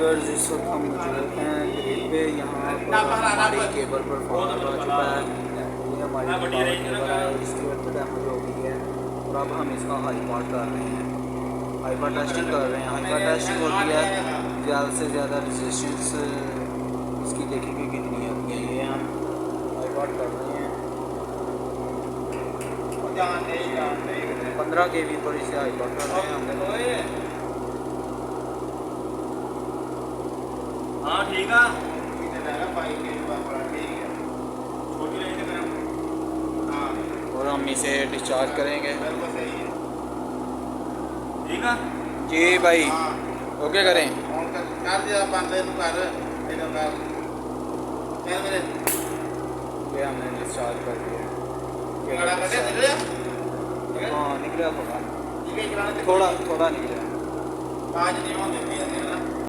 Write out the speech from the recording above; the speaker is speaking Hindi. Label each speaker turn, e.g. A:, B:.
A: व्यूअर्स, इस वक्त हम मौजूद हैं ग्रिल पे। यहाँ पर हमारी केबल पर फॉल्ट हो चुका है। ये हमारी पावर केबल है, इसकी वजह से डैमेज हो गई है और अब हम इसका हाईपार कर रहे हैं, हाईपार टेस्टिंग कर रहे हैं। हाईपार टेस्टिंग होती है ज़्यादा से ज़्यादा रेजिस्टेंस इसकी देखेंगे कितनी होती है। ये हम हाईपार कर रहे हैं 15 kV पर इसे हाईपार कर रहे हैं हम।
B: हाँ ठीक है,
A: और हम इसे डिस्चार्ज करेंगे।
B: ठीक है
A: जी भाई, ओके करें। ये हमने डिस्चार्ज कर दिया। हाँ निकला, थोड़ा थोड़ा निकला।